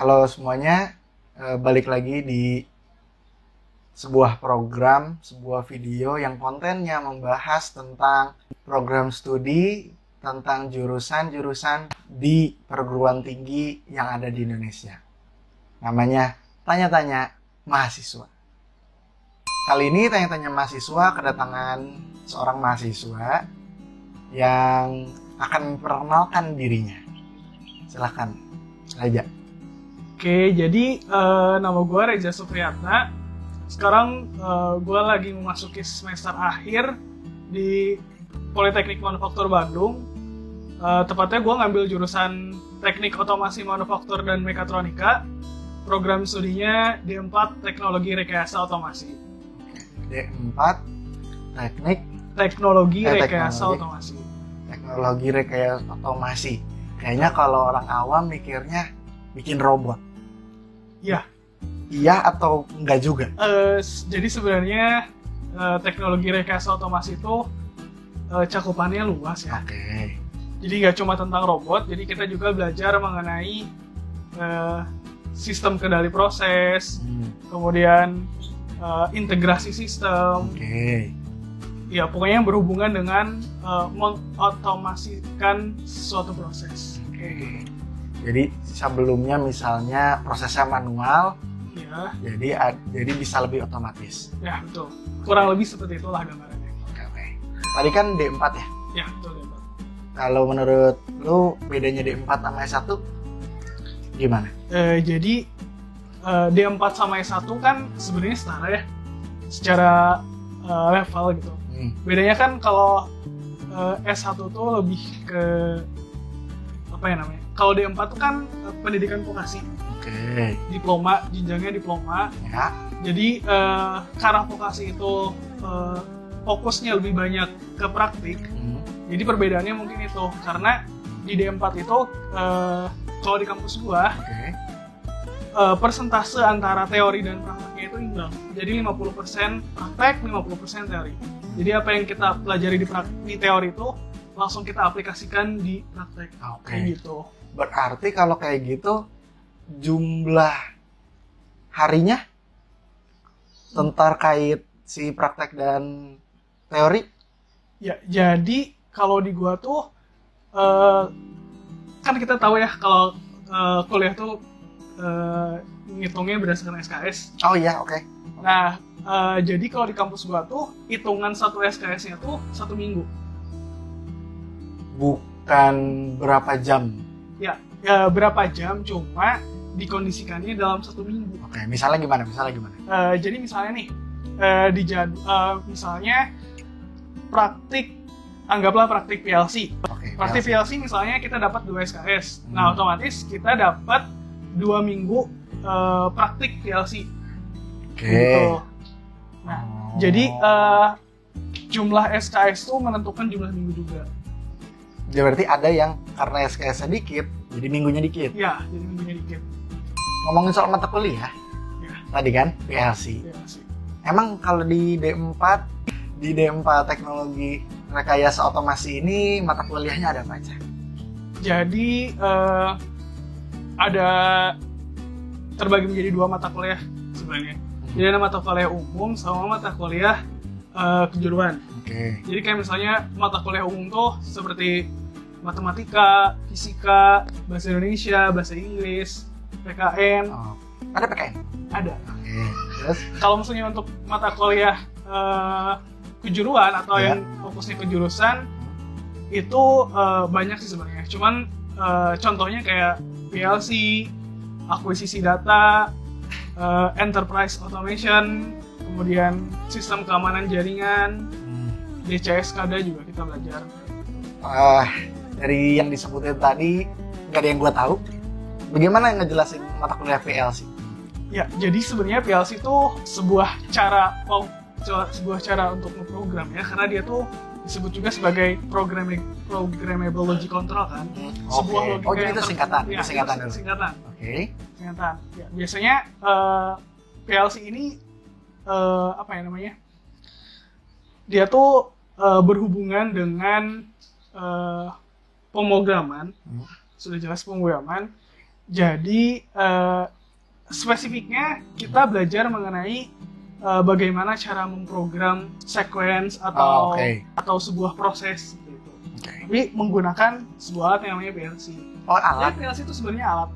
Halo semuanya, balik lagi di sebuah program, sebuah video yang kontennya membahas tentang program studi, tentang jurusan-jurusan di perguruan tinggi yang ada di Indonesia. Namanya Tanya-Tanya Mahasiswa. Kali ini Tanya-Tanya Mahasiswa kedatangan seorang mahasiswa yang akan memperkenalkan dirinya. Silahkan, Raja. Oke, jadi nama gue Reza Supriyatna. Sekarang gue lagi memasuki semester akhir di Politeknik Manufaktur Bandung. Tepatnya gue ngambil jurusan Teknik Otomasi Manufaktur dan Mekatronika. Program studinya D4 Teknologi Rekayasa Otomasi. D4 Teknologi Rekayasa Otomasi. Teknologi Rekayasa Otomasi. Kayaknya kalau orang awam mikirnya bikin robot. Iya. Iya atau enggak juga? Jadi sebenarnya teknologi rekayasa otomasi itu cakupannya luas ya. Oke. Jadi nggak cuma tentang robot, jadi kita juga belajar mengenai sistem kendali proses, kemudian integrasi sistem. Oke. Ya pokoknya yang berhubungan dengan mengotomasikan suatu proses. Oke. Jadi sebelumnya misalnya prosesnya manual, Ya. Jadi bisa lebih otomatis. Ya betul. Kurang lebih seperti itulah gambarannya. Oke. Tadi kan D4 ya? Ya betul. Kalau menurut lu bedanya D4 sama S1 gimana? Jadi D4 sama S1 kan sebenarnya setara ya, secara level gitu. Bedanya kan kalau S1 tuh lebih ke apa ya namanya? Kalau D4 tuh kan pendidikan vokasi. Oke. Diploma, jenjangnya diploma. Ya. Jadi karena vokasi itu fokusnya lebih banyak ke praktik. Jadi perbedaannya mungkin itu karena di D4 itu kalau di kampus gua persentase antara teori dan prakteknya itu imbang. Jadi 50% praktek, 50% teori. Jadi apa yang kita pelajari di teori itu langsung kita aplikasikan di praktek. Kayak gitu. Berarti kalau kayak gitu jumlah harinya terkait si praktek dan teori? Ya, jadi kalau di gua tuh kan kita tahu ya kalau kuliah tuh ngitungnya berdasarkan SKS. Oh iya, oke. Nah, jadi kalau di kampus gua tuh hitungan satu SKS-nya tuh 1 minggu. Bukan berapa jam? Ya, berapa jam, cuma dikondisikannya dalam 1 minggu. Oke, misalnya gimana? Jadi misalnya nih, misalnya praktik, anggaplah praktik PLC. Praktik PLC misalnya kita dapat 2 SKS. Nah, otomatis kita dapat 2 minggu praktik PLC. Gitu. Nah, jadi jumlah SKS itu menentukan jumlah minggu juga. Jadi berarti ada yang karena SKS sedikit, jadi minggunya dikit. Ya, jadi minggunya dikit. Ngomongin soal mata kuliah, Ya. tadi kan PLC. Emang kalau di D4 Teknologi Rekayasa Otomasi ini mata kuliahnya ada apa aja? Jadi ada terbagi menjadi 2 mata kuliah sebenarnya. Jadi ada mata kuliah umum sama mata kuliah kejuruan. Jadi kayak misalnya mata kuliah umum tuh seperti matematika, fisika, bahasa Indonesia, bahasa Inggris, PKN. Ada PKN? Ada. Terus? Kalau misalnya untuk mata kuliah kejuruan atau yang fokusnya ke jurusan itu banyak sih sebenarnya. Cuman contohnya kayak PLC, akuisisi data, enterprise automation, kemudian sistem keamanan jaringan, DCS-KADA juga kita belajar. Dari yang disebutin tadi nggak ada yang gue tahu. Bagaimana ngejelasin mata kuliah PLC? Ya, jadi sebenarnya PLC itu sebuah cara untuk ngeprogram ya, karena dia tuh disebut juga sebagai programmable logic control kan. Sebuah logika jadi itu singkatan. Ya, singkatan. Singkatan. Singkatan. Ya, biasanya PLC ini apa ya namanya? Dia tuh berhubungan dengan pemrograman, sudah jelas pemrograman, Jadi spesifiknya kita belajar mengenai bagaimana cara memprogram sequence atau sebuah proses gitu. Tapi menggunakan sebuah alat yang namanya PLC. Oh, alat. Jadi PLC itu sebenarnya alat.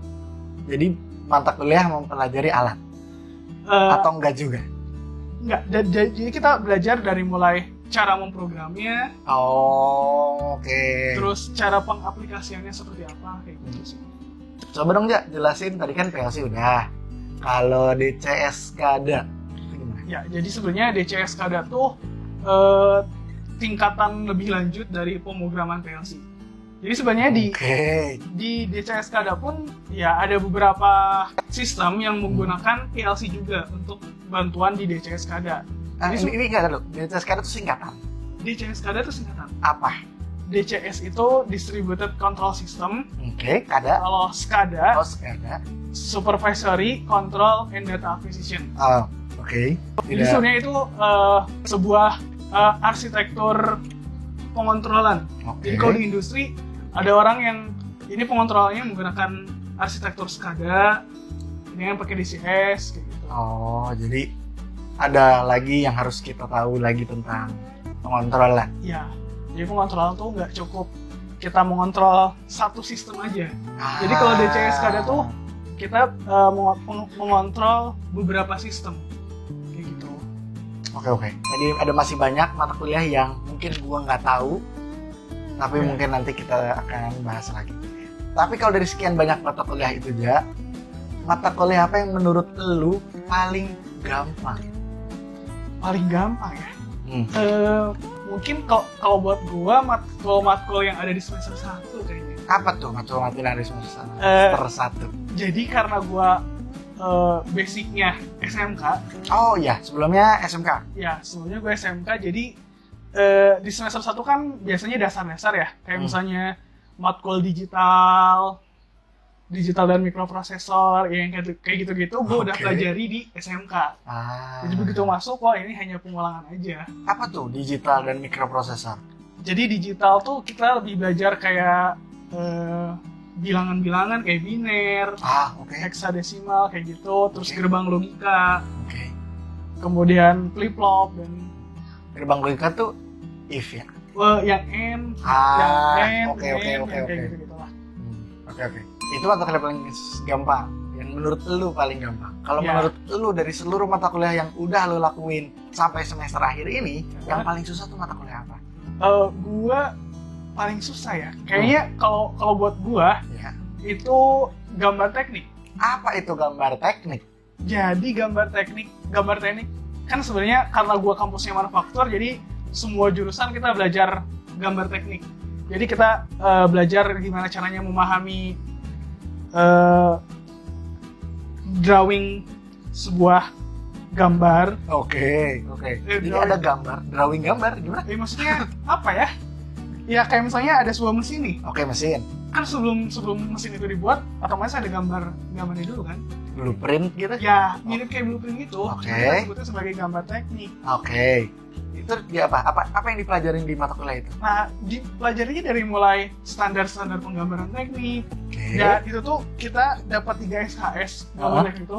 Jadi mata kuliah mempelajari alat atau enggak juga? Enggak. Jadi kita belajar dari mulai cara memprogramnya. Oh, oke. Terus cara pengaplikasiannya seperti apa kayak gitu sih. Coba dong, Jak, jelasin. Tadi kan PLC udah. Kalau DCS SCADA itu gimana? Ya, jadi sebenarnya DCS SCADA tuh tingkatan lebih lanjut dari pemrograman PLC. Jadi sebenarnya di DCS SCADA pun ya ada beberapa sistem yang menggunakan PLC juga untuk bantuan di DCS SCADA. Ini enggak ada loh. DCS SCADA itu singkatan. DCS SCADA itu singkatan. Apa? DCS itu Distributed Control System. Oke, SCADA. Kalau SCADA, SCADA. Supervisory Control and Data Acquisition. Oh, oke. Jadi sebenarnya itu sebuah arsitektur pengontrolan. Jadi kalau di industri ada orang yang ini pengontrolannya menggunakan arsitektur SCADA, ini yang pakai DCS kayak gitu. Oh, jadi ada lagi yang harus kita tahu lagi tentang pengontrolan. Ya, jadi pengontrolan tuh nggak cukup kita mengontrol satu sistem aja. Jadi kalau DCS SCADA tuh kita mengontrol beberapa sistem kayak gitu. Oke. Jadi ada masih banyak mata kuliah yang mungkin gua nggak tahu, tapi mungkin nanti kita akan bahas lagi. Tapi kalau dari sekian banyak mata kuliah itu, Ja, mata kuliah apa yang menurut lu paling gampang? Paling gampang ya? Mungkin kalau buat gua matkul yang ada di semester 1 kayaknya. Apa tuh matkul yang ada di semester 1? Jadi karena gua basicnya SMK. Oh iya, sebelumnya SMK? Ya, sebelumnya gua SMK, jadi di semester 1 kan biasanya dasar-dasar ya. Kayak misalnya matkul digital dan mikroprosesor, yang kayak gitu-gitu gue udah pelajari di SMK. Jadi begitu masuk, wah ini hanya pengulangan aja. Apa tuh digital dan mikroprosesor? Jadi digital tuh kita lebih belajar kayak bilangan-bilangan kayak biner, heksadesimal kayak gitu, terus gerbang logika, kemudian flip-flop dan gerbang logika tuh if ya? Yang N, kayak gitu-gitu lah. Oke. Itu mata kuliah paling gampang, yang menurut lu paling gampang. Kalau menurut lu dari seluruh mata kuliah yang udah lu lakuin sampai semester akhir ini, yang paling susah tuh mata kuliah apa? Gua paling susah ya. Kayaknya kalau buat gua itu gambar teknik. Apa itu gambar teknik? Jadi gambar teknik kan sebenarnya karena gua kampusnya manufaktur, jadi semua jurusan kita belajar gambar teknik. Jadi kita belajar gimana caranya memahami drawing sebuah gambar. Oke. Jadi ada drawing gambar gimana? Maksudnya apa ya? Ya kayak misalnya ada sebuah mesin nih. Oke, mesin. Kan sebelum mesin itu dibuat, otomatis ada gambarnya dulu kan? Blueprint gitu? Ya, mirip kayak blueprint gitu. Oke. Kita sebutnya sebagai gambar teknik. Oke. Itu dia apa yang dipelajarin di mata kuliah itu? Nah, dipelajarinya dari mulai standar-standar penggambaran teknik. Dan itu tuh kita dapat 3 SKS gambar teknik itu.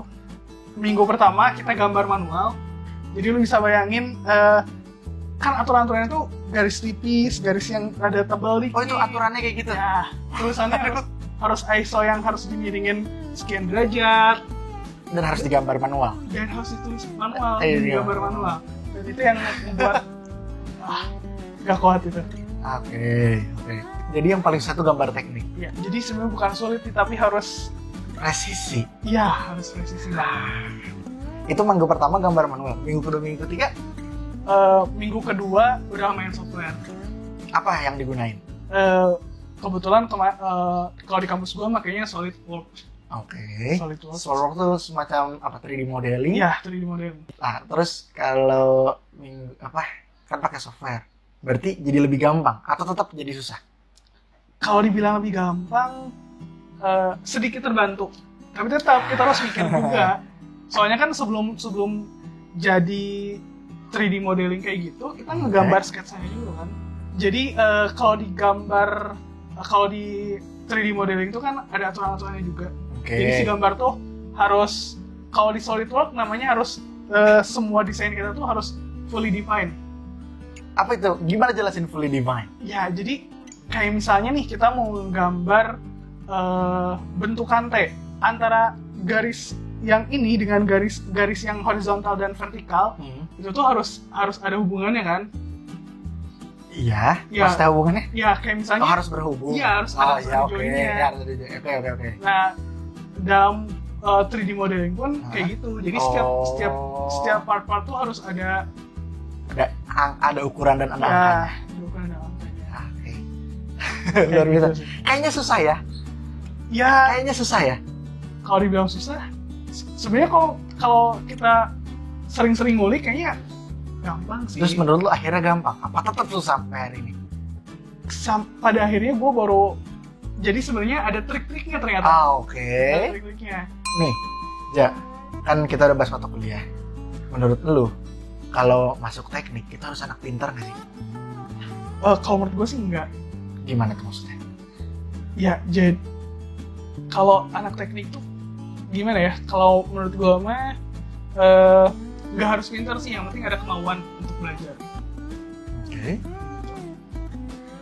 Minggu pertama kita gambar manual. Jadi lu bisa bayangin kan aturan-aturannya tuh garis tipis, garis yang rada tebal dikit. Oh, itu aturannya kayak gitu? Ya, tulisannya harus ISO yang harus dimiringin sekian derajat. Dan harus digambar manual? Dan harus ditulis manual, digambar manual. Dan itu yang membuat gak kuat itu. Oke. Jadi yang paling susah itu gambar teknik? Ya, jadi sebenarnya bukan sulit, tapi harus presisi? Iya, harus presisi banget. Itu minggu pertama gambar manual, minggu kedua, minggu ketiga? Minggu kedua udah main software. Apa yang digunain? Kebetulan kalau di kampus gua makanya SolidWorks. Oke. SolidWorks itu semacam apa, 3D modeling? Iya, 3D modeling. Nah, terus kalau kan pakai software, berarti jadi lebih gampang atau tetap jadi susah? Kalau dibilang lebih gampang, sedikit terbantu. Tapi tetap kita harus mikir juga. Soalnya kan sebelum jadi 3D modeling kayak gitu, kita ngegambar sketsanya dulu kan. Jadi kalau di 3D modeling itu kan ada aturan-aturannya juga. Oke. Jadi si gambar tuh harus, kalau di SolidWorks namanya harus semua desain kita tuh harus fully defined. Apa itu? Gimana jelasin fully defined? Ya, jadi kayak misalnya nih kita mau gambar bentukan T antara garis yang ini dengan garis yang horizontal dan vertikal, itu tuh harus ada hubungannya kan? Iya, Ya. pasti hubungannya. Ya, kayak misalnya Harus berhubung. Iya, harus ada iya, oke. joinnya. Ya, oke. Nah, dalam 3D modeling pun kayak gitu. Jadi setiap part-part tuh harus ada Ada ukuran dan ada ya, angkanya. ukuran dan angkanya. Oke. Kayak Luar biasa. gitu sih. Kayaknya susah ya. Ya, Kayaknya susah ya. kalau dibilang susah, sebenarnya kalau kita sering-sering ngulik kayaknya gampang sih. Terus menurut lu akhirnya gampang? Apa tetap susah sampai hari ini? Pada akhirnya gue baru, jadi sebenarnya ada trik-triknya ternyata. Oke. Ada trik-triknya. Nih, Ja, kan kita udah bahas mata kuliah. Menurut lu, kalau masuk teknik, kita harus anak pintar nggak sih? Kalau menurut gue sih enggak. Gimana tuh maksudnya? Ya, jadi kalau anak teknik tuh gimana ya? Kalau menurut gue mah nggak harus pintar sih, yang penting ada kemauan untuk belajar. Oke.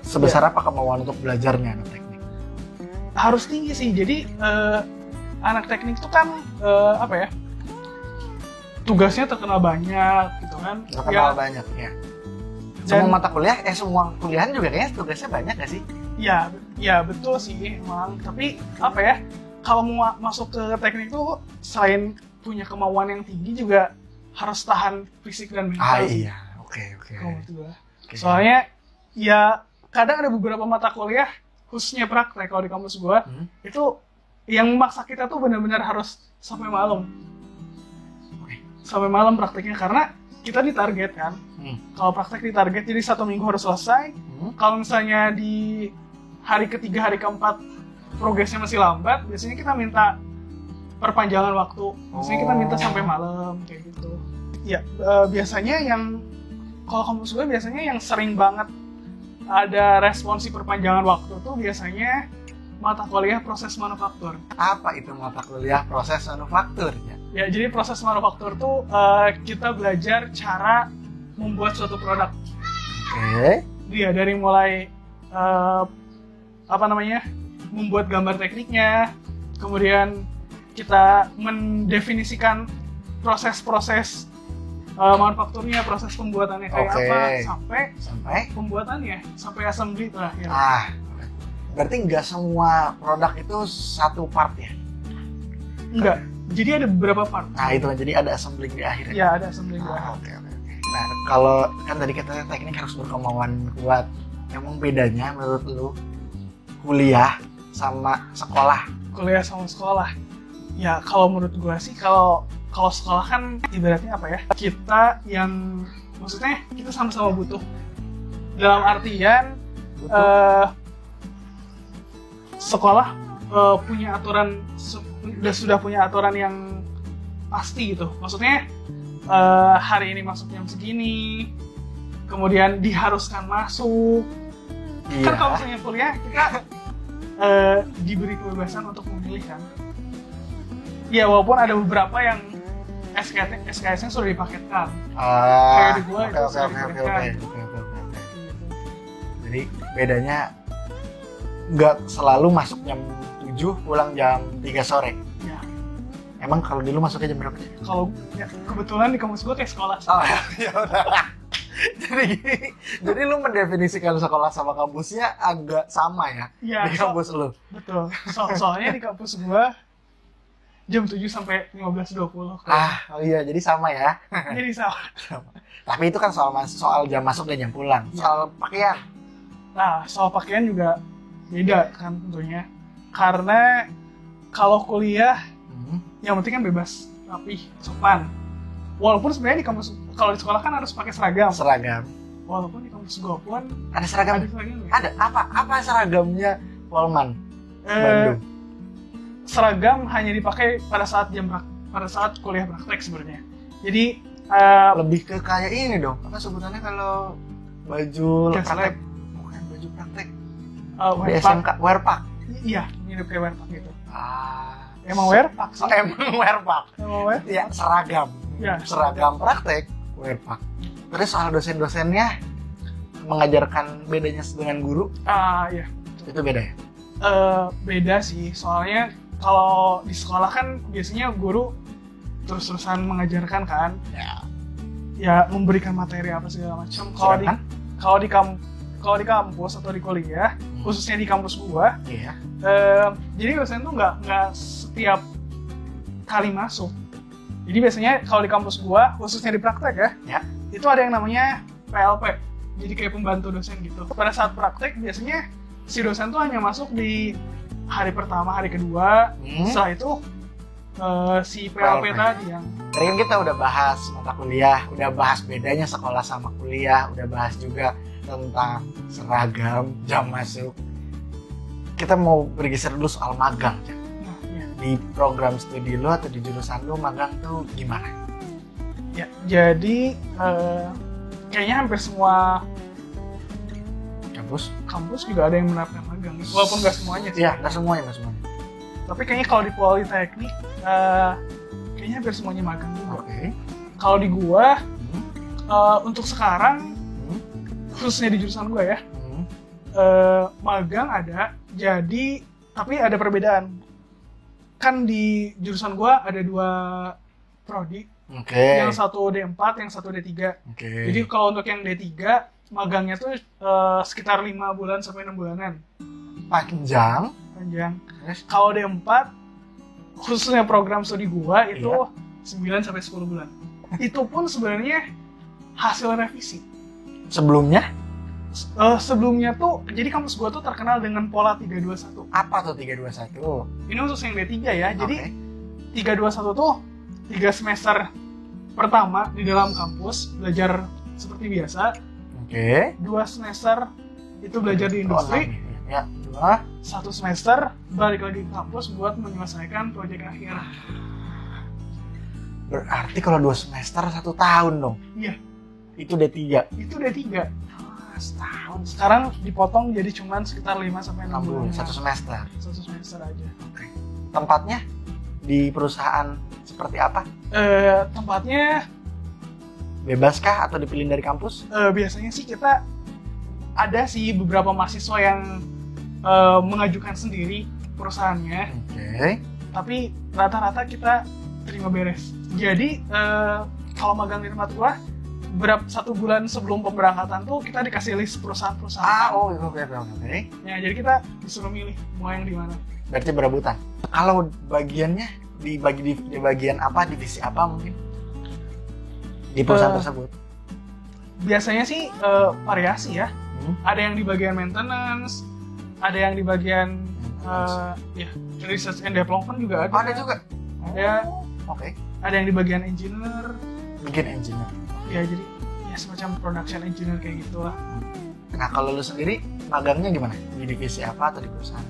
Sebesar apa kemauan untuk belajarnya anak teknik? Harus tinggi sih. Jadi anak teknik tuh kan apa ya? Tugasnya terkenal banyak gitu kan. Terkenal banyak ya. Semua mata kuliah, semua kuliahan juga kayaknya tugasnya banyak gak sih? Ya betul sih emang. Tapi apa ya? Kalau mau masuk ke teknik tuh selain punya kemauan yang tinggi juga harus tahan fisik dan mental. Iya, oke. Kalau menurut gua. Soalnya ya kadang ada beberapa mata kuliah khususnya praktek kalau di kampus gua itu yang memaksa kita tuh benar-benar harus sampai malam. Sampai malam prakteknya karena kita ditarget kan. Kalau praktek ditarget jadi 1 minggu harus selesai. Kalau misalnya di hari ketiga, hari keempat progresnya masih lambat, biasanya kita minta perpanjangan waktu. Biasanya kita minta sampai malam kayak gitu. Ya, biasanya yang kalau kampus gue biasanya yang sering banget ada responsi perpanjangan waktu tuh biasanya mata kuliah proses manufaktur. Apa itu mata kuliah proses manufaktur? Ya, jadi proses manufaktur tuh kita belajar cara membuat suatu produk. Oke. Dia dari mulai membuat gambar tekniknya, kemudian kita mendefinisikan proses-proses manufakturnya, proses pembuatannya kayak apa, sampai pembuatannya, sampai assembly terakhir. Berarti nggak semua produk itu satu part ya? Enggak, jadi ada beberapa part. Nah itu, jadi ada assembly di akhirnya? Ya, ada assembly di akhir. Oke. Nah, kalau kan tadi katanya teknik harus berkemauan kuat. Emang bedanya menurut lu kuliah sama sekolah? Kuliah sama sekolah? Ya, kalau menurut gua sih, kalau sekolah kan ibaratnya apa ya? Kita yang, maksudnya kita sama-sama butuh. Dalam artian, sekolah punya aturan, sudah punya aturan yang pasti gitu. Maksudnya, hari ini masuk jam segini, kemudian diharuskan masuk. Iya. Kan kalau misalnya kuliah kita diberi kebebasan untuk memilih kan. Ya walaupun ada beberapa yang SKS-nya sudah dipaketkan. Kayak di gua itu sudah dipaketkan. Jadi bedanya nggak selalu masuk jam 7, pulang jam 3 sore. Ya. Emang kalau dulu masuknya jam berapa? Kalau ya, kebetulan di kampus gua kayak sekolah. Ya udah. jadi lu mendefinisikan sekolah sama kampusnya agak sama ya, di kampus lu. Betul. Soalnya di kampus gua jam 7 sampai 15.20. Iya, jadi sama ya. Jadi sama. Tapi itu kan soal jam masuk dan jam pulang. Soal pakaian. Nah, soal pakaian juga beda kan tentunya. Karena kalau kuliah yang penting kan bebas, rapi, sopan. Walaupun sebenarnya di kampus, kalau di sekolah kan harus pakai seragam. Walaupun di kampus gua pun ada seragam. Ada apa seragamnya Polman Bandung? Seragam hanya dipakai pada saat kuliah praktek sebenarnya. Jadi lebih ke kayak ini dong. Apa sebutannya kalau baju praktek? Bukan baju praktek. Di SMK, wear pack. Iya, mirip kayak wear pack gitu. Emang werpak sih. Emang werpak. Ya, seragam. Ya, seragam praktek werpak. Terus soal dosen-dosennya mengajarkan bedanya dengan guru? Iya. Itu beda ya? Beda sih, soalnya kalau di sekolah kan biasanya guru terus-terusan mengajarkan kan, ya memberikan materi apa segala macam. Kalau di kampus atau di kuliah, khususnya di kampus gua, jadi dosen tuh nggak setiap kali masuk. Jadi biasanya kalau di kampus gua, khususnya di praktek itu ada yang namanya PLP, jadi kayak pembantu dosen gitu. Pada saat praktek biasanya si dosen tuh hanya masuk di hari pertama, hari kedua. Setelah itu si PLP tadi yang tadi kan kita udah bahas mata kuliah, udah bahas bedanya sekolah sama kuliah, udah bahas juga tentang seragam, jam masuk. Kita mau bergeser dulu soal magang. Di program studi lo atau di jurusan lo magang tuh gimana? Ya, jadi kayaknya hampir semua kampus juga ada yang menerapkan magang, walaupun nggak semuanya sih. Iya, nggak semuanya. Tapi kayaknya kalau di Politeknik, kayaknya hampir semuanya magang juga. Oke. Kalau di gua, untuk sekarang, khususnya di jurusan gua ya, magang ada. Jadi, tapi ada perbedaan. Kan di jurusan gua ada 2 prodi. Yang satu D4, yang satu D3. Jadi kalau untuk yang D3, magangnya tuh sekitar 5 bulan sampai 6 bulanan. Panjang. Kalau D4, khususnya program studi gua itu 9 sampai 10 bulan. Itu pun sebenarnya hasil revisi. Sebelumnya? Sebelumnya tuh, jadi kampus gua tuh terkenal dengan pola 321. Apa tuh 321? Ini khusus yang D3 ya. Jadi 321 tuh 3 semester pertama di dalam kampus belajar seperti biasa. 2 semester itu belajar di industri. 1 semester balik lagi ke kampus buat menyelesaikan proyek akhir. Berarti kalau 2 semester 1 tahun dong? Iya. Itu D3? Itu D3. Setahun. Sekarang dipotong jadi cuman sekitar 5 sampai 6 bulan. 1 semester? 1 semester aja. Tempatnya di perusahaan seperti apa? Tempatnya bebaskah atau dipilih dari kampus? Biasanya sih kita ada sih beberapa mahasiswa yang mengajukan sendiri perusahaannya. Tapi rata-rata kita terima beres. Jadi kalau magang di tempat gua, 1 bulan sebelum pemberangkatan tuh kita dikasih list perusahaan-perusahaan. Ya, jadi kita disuruh milih mau yang di mana. Berarti berebutan. Kalau bagiannya dibagi di bagian apa, divisi apa mungkin di perusahaan tersebut? Biasanya sih variasi ya. Ada yang di bagian maintenance, ada yang di bagian research and development juga ada. Ada juga. Ada. Ada yang di bagian engineer. Ya, jadi ya semacam production engineer kayak gitulah. Nah, kalau lu sendiri magangnya gimana? Di divisi apa atau di perusahaan?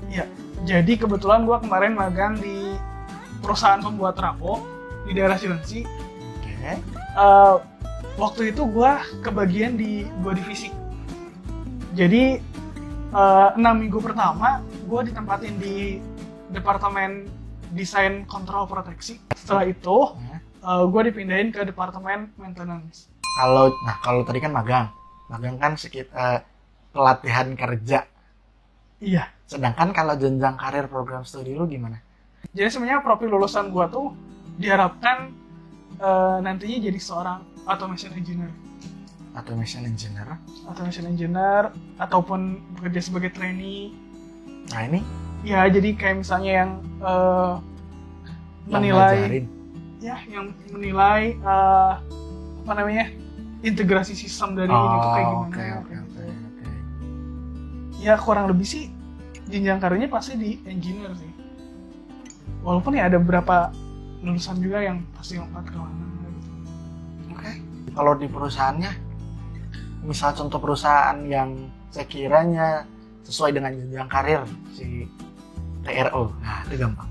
Iya, jadi kebetulan gua kemarin magang di perusahaan pembuat trafo di daerah Cilengsi. Waktu itu gue kebagian di 2 divisi. Jadi 6 minggu pertama gue ditempatin di departemen desain kontrol proteksi. Setelah itu gue dipindahin ke departemen maintenance. Kalau tadi kan magang kan sekitar pelatihan kerja. Iya. Sedangkan kalau jenjang karir program studi lu gimana? Jadi sebenarnya profil lulusan gue tuh diharapkan nantinya jadi seorang automation engineer. Automation engineer ataupun bekerja sebagai trainee. Nah ini? Ya, jadi kayak misalnya yang menilai, yang menilai integrasi sistem dari ini tuh kayak gimana. Ya kurang lebih sih jenjang karirnya pasti di engineer sih. Walaupun ya ada beberapa lulusan juga yang pasti lompat ke mana gitu. Kalau di perusahaannya, misal contoh perusahaan yang sekiranya sesuai dengan jenjang karir si TRO, nah itu gampang.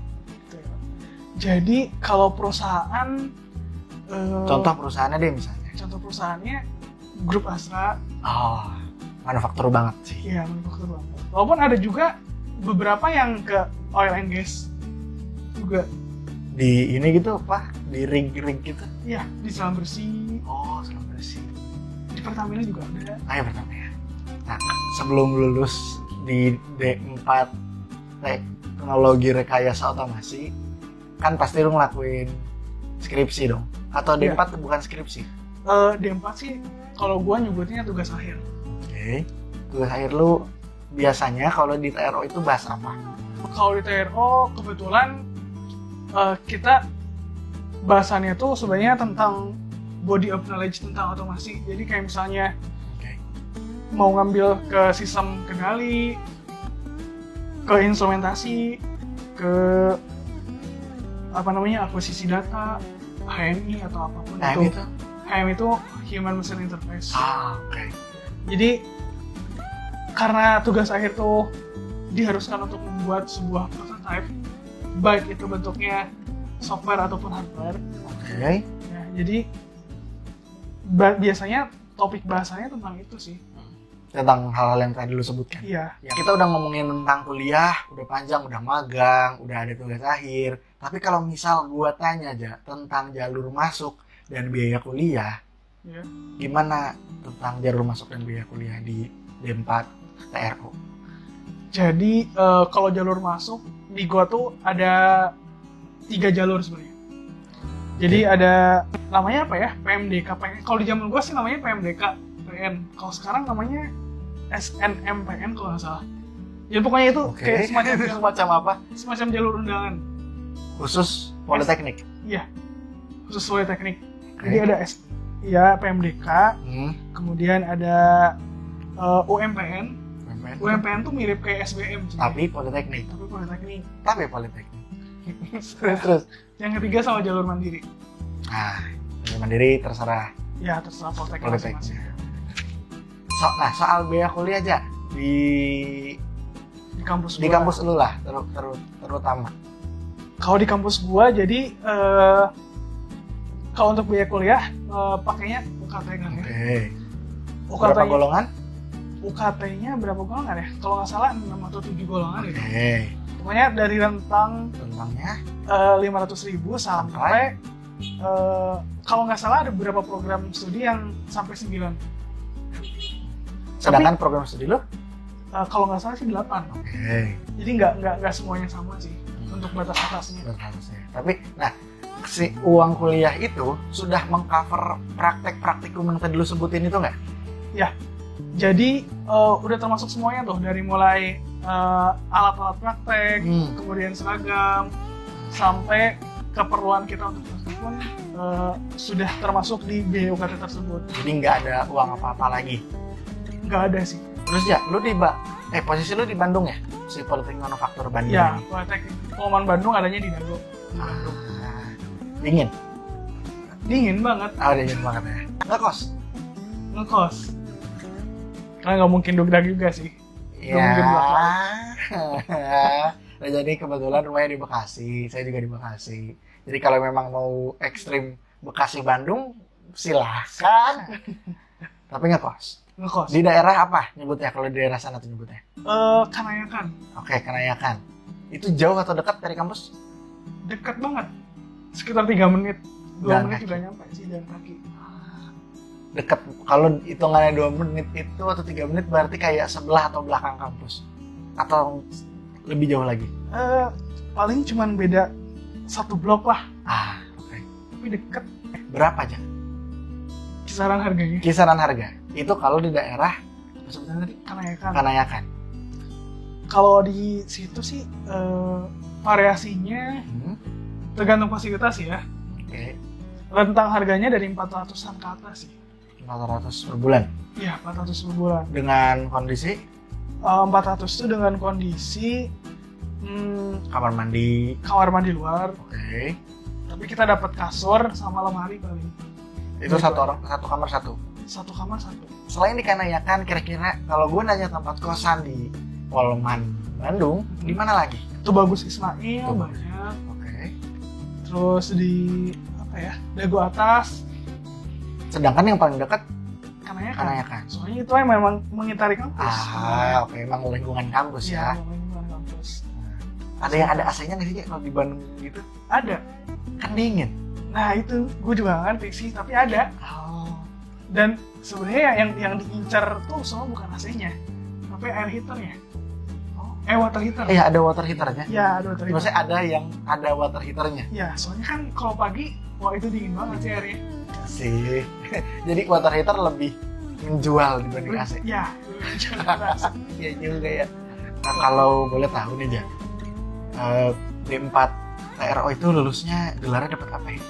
Jadi kalau perusahaan, contoh perusahaannya deh misalnya. Contoh perusahaannya Grup Astra. Manufaktur banget sih. Iya, manufaktur banget. Walaupun ada juga beberapa yang ke oil and gas. juga. Di ini gitu apa? Di rig gitu? Iya, di Selam Bersih. Oh, Selam Bersih. Di Pertamina juga ada. Ayo pertama ya. Nah, sebelum lulus di D4 Teknologi Rekayasa Otomasi, kan pasti lu ngelakuin skripsi dong? Atau D4 Iya. bukan skripsi? D4 sih, kalau gua nyebutnya tugas akhir. Oke. Tugas akhir lu biasanya kalau di TRO itu bahas apa? Kalau di TRO kebetulan kita bahasannya tuh sebenarnya tentang body of knowledge tentang otomasi. Jadi kayak misalnya Oke. mau ngambil ke sistem kendali, ke instrumentasi, ke akuisisi data, HMI atau apapun itu. HMI itu Human Machine Interface. Oke. Jadi karena tugas akhir tuh diharuskan untuk membuat sebuah prototype, baik itu bentuknya software ataupun hardware. Oke. Ya, jadi biasanya topik bahasanya tentang itu sih. Tentang hal-hal yang tadi lu sebutkan. Iya. Ya, kita udah ngomongin tentang kuliah, udah panjang, udah magang, udah ada tugas akhir. Tapi kalau misal gua tanya aja tentang jalur masuk dan biaya kuliah, Ya. gimana tentang jalur masuk dan biaya kuliah di D4 TRO? Jadi kalau jalur masuk di gua tuh ada 3 jalur sebenarnya. Jadi ada namanya apa ya? PMDK. Kalau di zaman gua sih namanya PMDK PN. Kalau sekarang namanya SNMPN kalau nggak salah. Ya pokoknya itu kayak semacam apa? semacam jalur undangan. Khusus Politeknik. Iya. Khusus Politeknik. Oke. Jadi ada PMDK, kemudian ada UMPN. UMPN tuh mirip kayak SBM sih. Tapi Politeknik. Tapi Politeknik. Politeknik. Terus. Yang ketiga sama jalur mandiri. Nah, jalur mandiri terserah. Ya terserah Politeknik Politeknik. masing-masing. Nah, soal biaya kuliah aja di Di kampus lu lah terutama. Kalau di kampus gua jadi kalau untuk biaya kuliah pakainya UKT kan ya. Oke. Berapa golongan? UKT-nya berapa golongan ya? Kalau nggak salah 6 atau 7 golongan gitu. Oke. Pokoknya dari rentang Tentangnya 500.000 sampai kalau nggak salah ada beberapa program studi yang sampai 9. sedangkan program studi lu? Kalau nggak salah sih 8. Oke. Jadi nggak semuanya sama sih untuk batas-batasnya. Tapi nah, si uang kuliah itu sudah mengcover praktek-praktikum yang tadi lu sebutin itu nggak? Ya. Jadi udah termasuk semuanya tuh dari mulai alat-alat praktek, kemudian seragam, sampai keperluan kita untuk praktek pun sudah termasuk di biaya UKT tersebut. Jadi nggak ada uang apa-apa lagi? Nggak ada sih. Terus ya, lu posisi lu di Bandung ya? Si Politeknik Manufaktur Bandung. Ya, Politeknik Pengumuman Bandung adanya di Dago. Dingin? Dingin banget. Dingin banget ya. Ngekos. Karena nggak mungkin dugdag juga sih. Iya. Nah, jadi kebetulan rumahnya di Bekasi, saya juga di Bekasi. Jadi kalau memang mau ekstrim Bekasi-Bandung, silahkan. Tapi ngekos. Di daerah apa nyebutnya kalau di daerah sana tuh nyebutnya? Kanayakan. Oke, Kanayakan. Itu jauh atau dekat dari kampus? Dekat banget. Sekitar 3 menit. 2 menit juga nyampe sih jalan kaki. Dekat. Kalau hitungannya 2 menit itu atau 3 menit berarti kayak sebelah atau belakang kampus? Atau lebih jauh lagi? Paling cuman beda 1 blok lah. Oke. Tapi deket. Berapa aja? Kisaran harganya? Kisaran harga. Itu kalau di daerah apa sebetulnya tadi? Kanayakan. Kalau di situ sih variasinya tergantung fasilitas ya. Oke. Rentang harganya dari 400-an ke atas sih. 400 per bulan? Iya, 400 per bulan. Dengan kondisi? 400 itu dengan kondisi kamar mandi luar. Oke. Tapi kita dapat kasur sama lemari paling. Itu satu kamar satu? Satu kamar satu. Selain di Kanayakan, kira-kira kalau gue nanya tempat kosan di Polman Bandung, di mana lagi? Itu Bagus Ismail banyak. Oke. Terus di Dago Atas. Sedangkan yang paling dekat Kanayakan. Soalnya itu memang mengitari kampus. Oke, emang lingkungan kampus ya. Lingkungan kampus. Ada yang ada AC-nya nggak sih Jack, kalau di Bandung gitu? Ada. Kan dingin. Nah itu gue juga nggak ngerti sih, tapi ada. Oh. Dan sebenarnya yang diincar tuh semua bukan AC-nya, tapi air heaternya. Water heater. Iya, ada water heaternya. Ya, ada water heater. Maksudnya ada yang ada water heaternya. Ya, soalnya kan kalau pagi, wah itu dingin banget sih airnya. Sih. Jadi water heater lebih menjual dibanding AC. Ya, Iya juga ya. Nah, kalau boleh tahu nih Jack, D4 TRO itu lulusnya gelarnya dapat apa ya?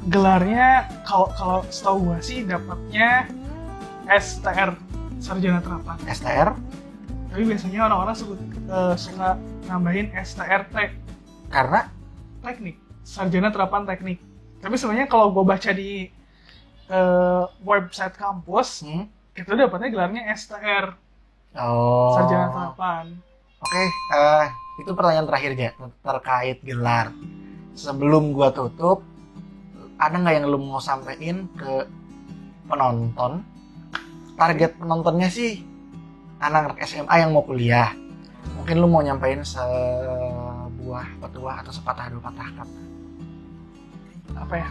Gelarnya kalau setahu gua sih dapatnya STR, Sarjana Terapan. STR? Tapi biasanya orang-orang suka nambahin STRT. Karena teknik, Sarjana Terapan Teknik. Tapi sebenarnya kalau gua baca di website kampus, kita dapatnya gelarnya STR. Oh. Sarjana Terapan. Oke, itu pertanyaan terakhir ya terkait gelar. Sebelum gua tutup, ada nggak yang lu mau sampein ke penonton? Target penontonnya sih anak-anak SMA yang mau kuliah. Mungkin lu mau nyampein sebuah petuah atau sepatah dua patah kata. Apa ya?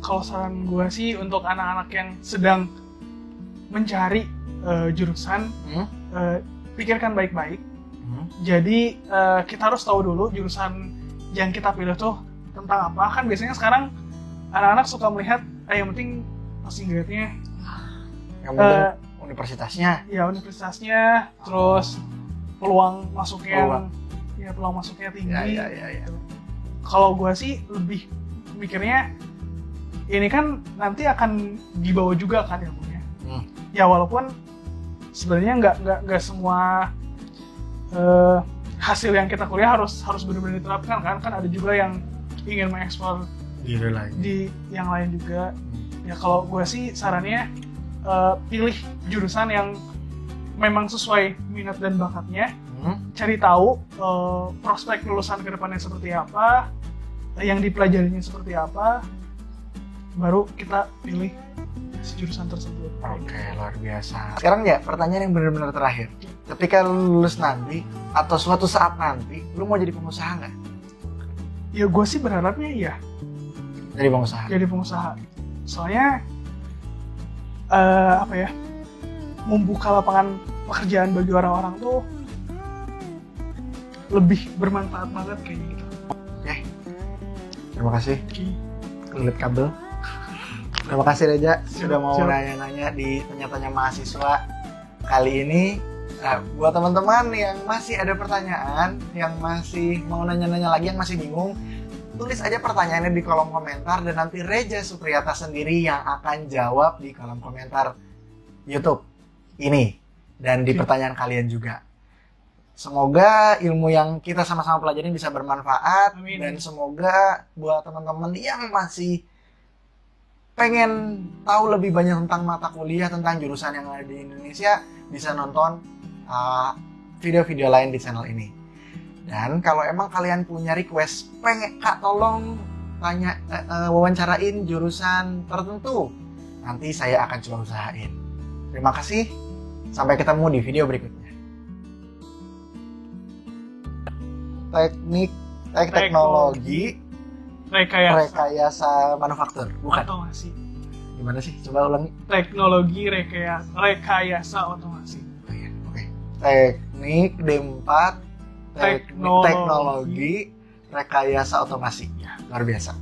Kalau saran gue sih untuk anak-anak yang sedang mencari jurusan, pikirkan baik-baik. Jadi kita harus tahu dulu jurusan yang kita pilih tuh tentang apa. Kan biasanya sekarang anak-anak suka melihat yang penting passing grade-nya, yang penting universitasnya. Ya universitasnya, terus peluang masuknya tinggi. Ya. Kalau gue sih lebih mikirnya ini kan nanti akan dibawa juga kan ilmunya. Ya walaupun sebenarnya nggak semua hasil yang kita kuliah harus benar-benar diterapkan kan ada juga yang ingin mengekspor di yang lain juga. Ya kalau gue sih sarannya pilih jurusan yang memang sesuai minat dan bakatnya. Cari tahu prospek lulusan ke depannya seperti apa, yang dipelajarinya seperti apa, baru kita pilih jurusan tersebut. Oke, luar biasa. Sekarang ya pertanyaan yang benar-benar terakhir. Ketika lu lulus nanti atau suatu saat nanti, lu mau jadi pengusaha nggak? Ya gue sih berharapnya iya. Jadi pengusaha. Jadi pengusaha. Soalnya membuka lapangan pekerjaan bagi orang-orang tuh lebih bermanfaat banget kayaknya gitu. Oke. Terima kasih. Kulit kabel. Terima kasih Reja sudah mau nanya-nanya di tanya-tanya mahasiswa kali ini. Nah, buat teman-teman yang masih ada pertanyaan, yang masih mau nanya-nanya lagi, yang masih bingung, tulis aja pertanyaannya di kolom komentar dan nanti Reja Supriyata sendiri yang akan jawab di kolom komentar YouTube ini dan di pertanyaan kalian juga. Semoga ilmu yang kita sama-sama pelajarin bisa bermanfaat. Amin. Dan semoga buat teman-teman yang masih pengen tahu lebih banyak tentang mata kuliah, tentang jurusan yang ada di Indonesia, bisa nonton video-video lain di channel ini. Dan kalau emang kalian punya request, pengen Kak tolong tanya wawancarain jurusan tertentu, nanti saya akan coba usahain. Terima kasih, sampai ketemu di video berikutnya. Teknologi rekayasa manufaktur, bukan? Otomasi. Gimana sih? Coba ulangi. Teknologi rekayasa otomasi. Oh iya, oke. Teknik D4 teknologi rekayasa otomasi. Ya, luar biasa.